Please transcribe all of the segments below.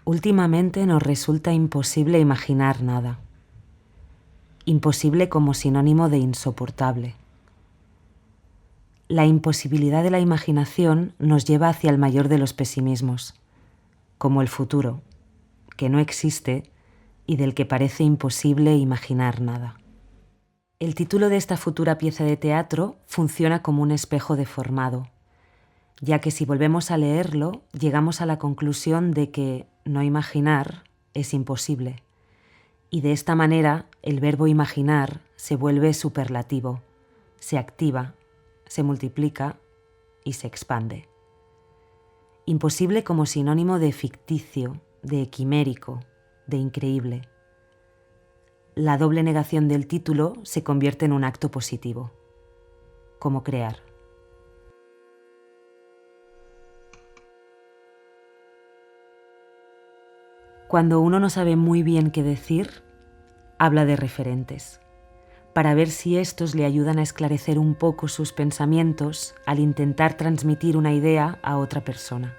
Últimamente nos resulta imposible imaginar nada. Imposible como sinónimo de insoportable. La imposibilidad de la imaginación nos lleva hacia el mayor de los pesimismos, como el futuro, que no existe y del que parece imposible imaginar nada. El título de esta futura pieza de teatro funciona como un espejo deformado, ya que si volvemos a leerlo, llegamos a la conclusión de que no imaginar es imposible, y de esta manera el verbo imaginar se vuelve superlativo, se activa, se multiplica y se expande. Imposible como sinónimo de ficticio, de quimérico, de increíble. La doble negación del título se convierte en un acto positivo, como crear. Cuando uno no sabe muy bien qué decir, habla de referentes, para ver si estos le ayudan a esclarecer un poco sus pensamientos al intentar transmitir una idea a otra persona.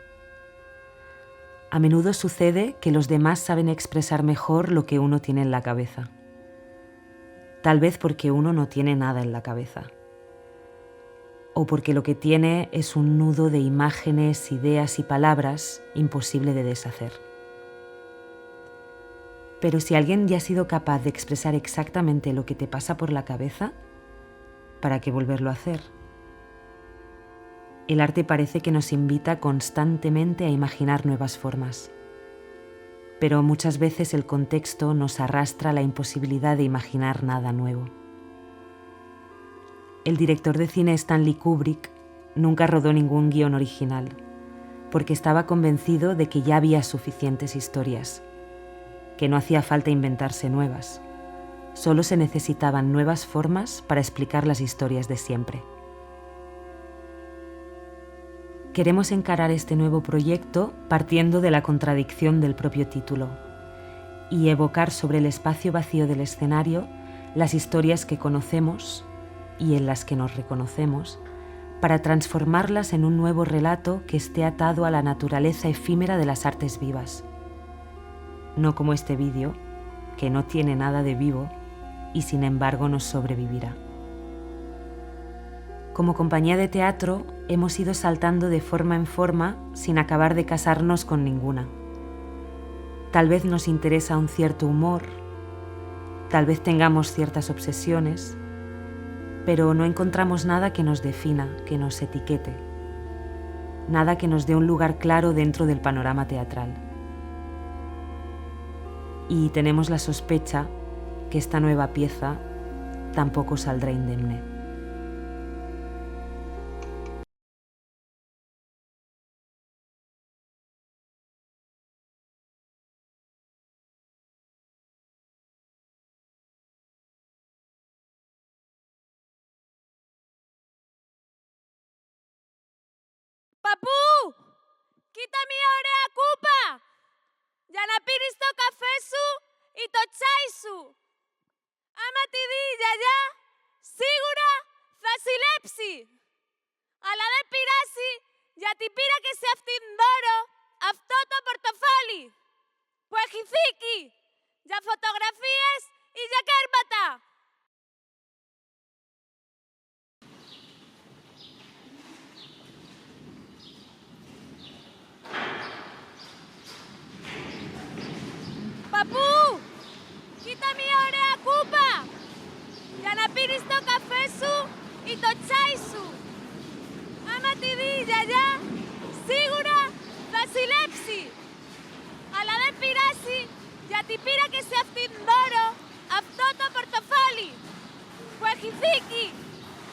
A menudo sucede que los demás saben expresar mejor lo que uno tiene en la cabeza. Tal vez porque uno no tiene nada en la cabeza. O porque lo que tiene es un nudo de imágenes, ideas y palabras imposible de deshacer. Pero si alguien ya ha sido capaz de expresar exactamente lo que te pasa por la cabeza, ¿para qué volverlo a hacer? El arte parece que nos invita constantemente a imaginar nuevas formas. Pero muchas veces el contexto nos arrastra a la imposibilidad de imaginar nada nuevo. El director de cine Stanley Kubrick nunca rodó ningún guión original, porque estaba convencido de que ya había suficientes historias, que no hacía falta inventarse nuevas. Solo se necesitaban nuevas formas para explicar las historias de siempre. Queremos encarar este nuevo proyecto partiendo de la contradicción del propio título y evocar sobre el espacio vacío del escenario las historias que conocemos y en las que nos reconocemos, para transformarlas en un nuevo relato que esté atado a la naturaleza efímera de las artes vivas. No como este vídeo, que no tiene nada de vivo y sin embargo nos sobrevivirá. Como compañía de teatro hemos ido saltando de forma en forma sin acabar de casarnos con ninguna. Tal vez nos interesa un cierto humor, tal vez tengamos ciertas obsesiones, pero no encontramos nada que nos defina, que nos etiquete, nada que nos dé un lugar claro dentro del panorama teatral. Y tenemos la sospecha que esta nueva pieza tampoco saldrá indemne. Papu! Kita miore akupa! Janapiris to kafesu ito chaisu. Amatidi yaya sigura fasilepsi. Ala de pirasi yatipira que se aftindoro aftoto portofoli. Puejiziki ya fotografías y ya kerbata. Papu! Kita miore akupa! Janapiris to kafesu ito chaisu. Amatidi yaya sigura fasilepsi. Ala de pirasi yatipira que se aftindoro aftoto portofoli. Puejiziki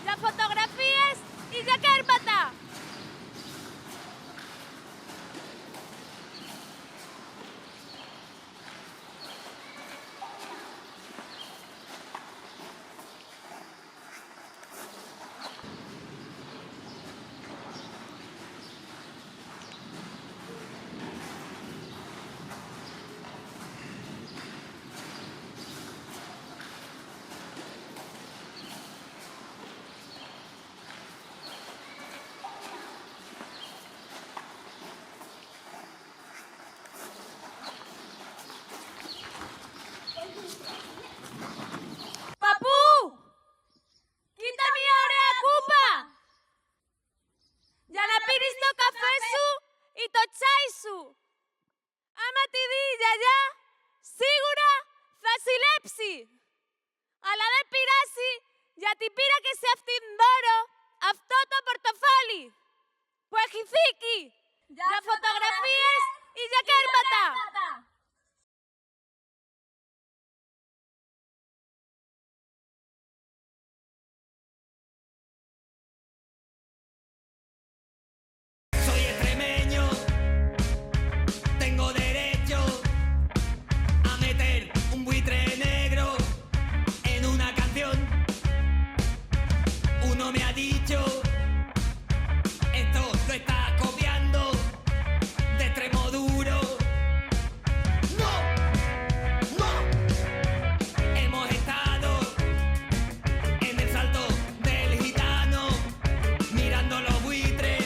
ya fotografías y ya kerbata. βασιλέψει. Αλλά δεν πειράσει, γιατί πήρα και σε αυτήν δώρο αυτό το πορτοφόλι που έχει θήκη για φωτογραφίες ή για κέρματα. Soy extremeño, tengo derecho a meter un buitre negro en una canción. Uno me ha dicho, esto lo estás copiando de Extremoduro. No, no, hemos estado en el Salto del Gitano mirando los buitres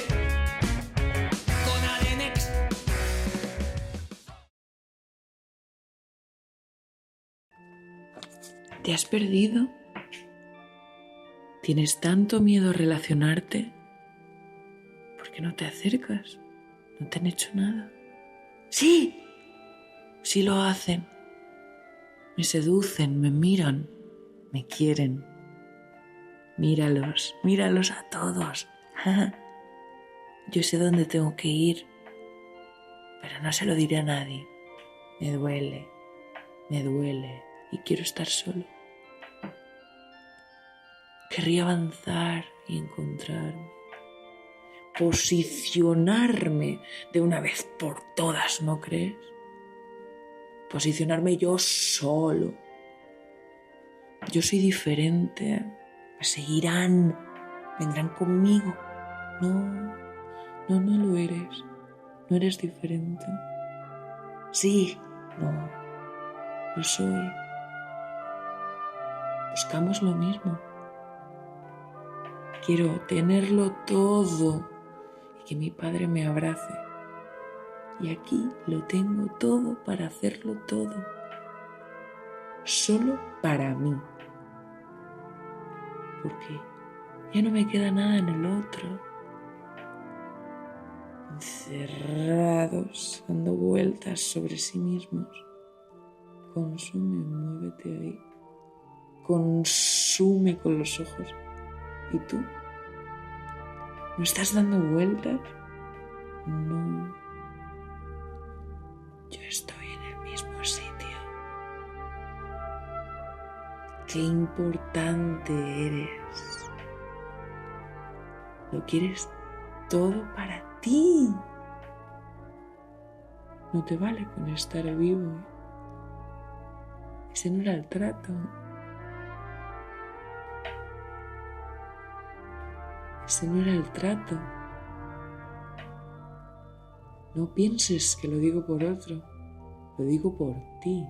con Adenex. ¿Te has perdido? ¿Tienes tanto miedo a relacionarte? ¿Por qué no te acercas? No te han hecho nada. ¡Sí! Sí lo hacen. Me seducen, me miran, me quieren. Míralos, míralos a todos. Yo sé dónde tengo que ir, pero no se lo diré a nadie. Me duele y quiero estar solo. Querría avanzar y encontrarme, posicionarme de una vez por todas, ¿no crees? Posicionarme yo solo. Yo soy diferente, me seguirán, vendrán conmigo. No lo eres, no eres diferente. Sí, no, lo soy. Buscamos lo mismo. Quiero tenerlo todo y que mi padre me abrace. Y aquí lo tengo todo para hacerlo todo. Solo para mí. Porque ya no me queda nada en el otro. Encerrados, dando vueltas sobre sí mismos. Consume, muévete ahí. Consume con los ojos. ¿Y tú? ¿No estás dando vueltas? No. Yo estoy en el mismo sitio. Qué importante eres. Lo quieres todo para ti. No te vale con estar vivo. Ese no era el trato. Ese no era el trato. No pienses que lo digo por otro, lo digo por ti.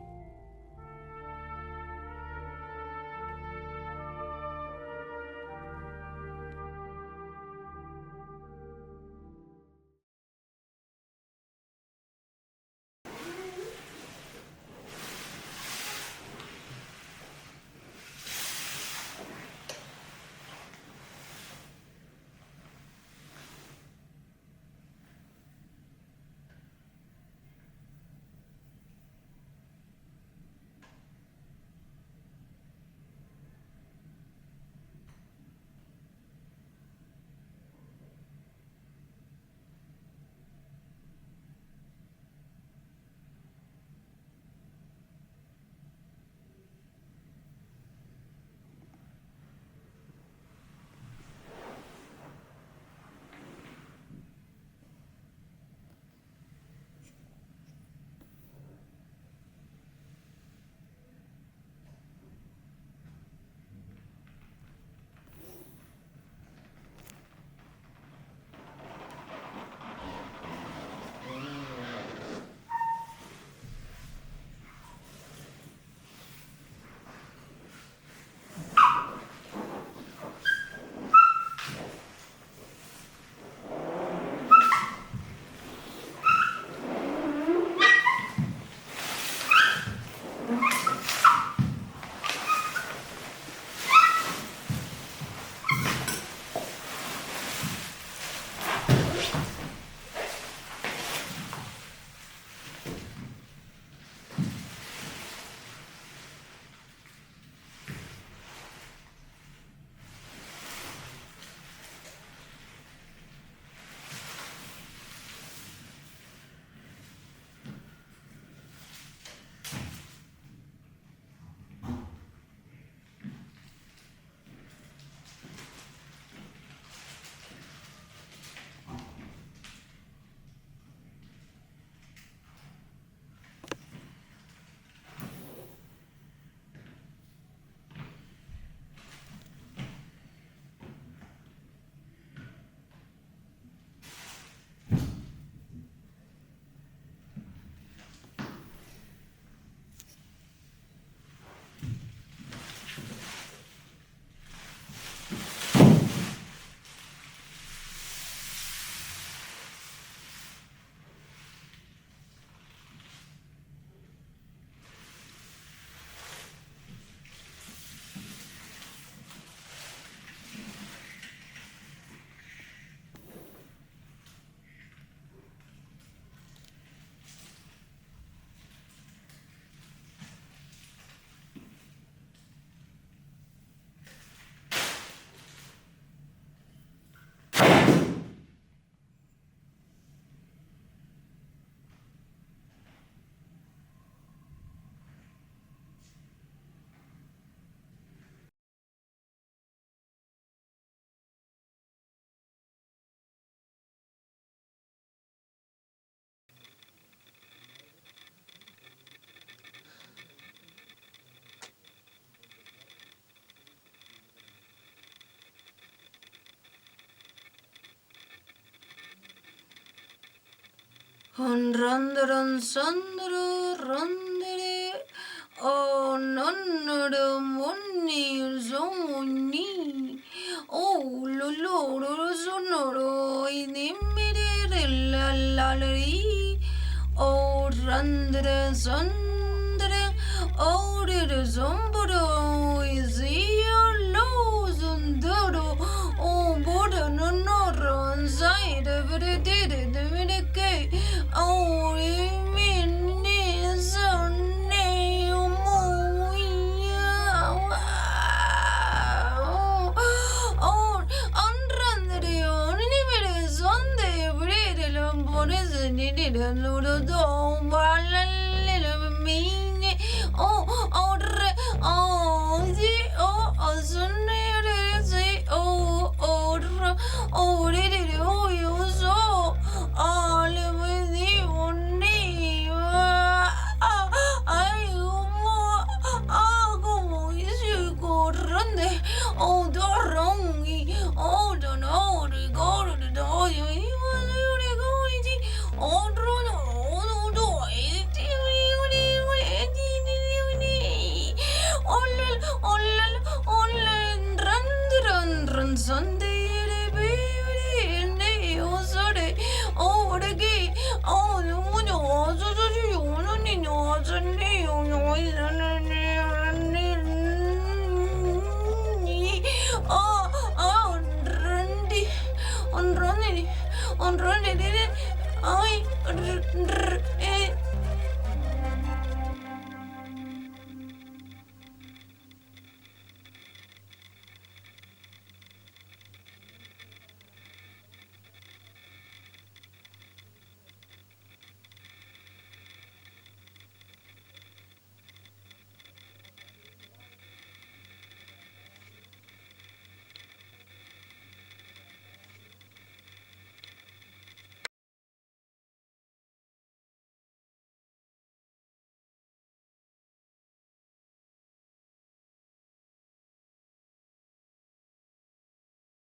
Randaran Sandra Randere Oh Nannada Monni Zomuni Oh Lolo Sonoro Inimire Lalari Oh Randere Sandre Oh Dere Zomboro Izia Lo Zundoro Oh Boda Nonoro Inside of it did it the minute Oh, Imini Sonne Oh, Andrandere Onimere Sonde Brede Lambones and Nidid and Ludo Dom Balal Mini Oh, Sonne say Oh, did it oh you so all with you only I como you go run there oh the wrong oh don't know the go to the door you oh run oh do run Sunday Oh, the gay. Oh, no, so you know, on Randy, on Randy, I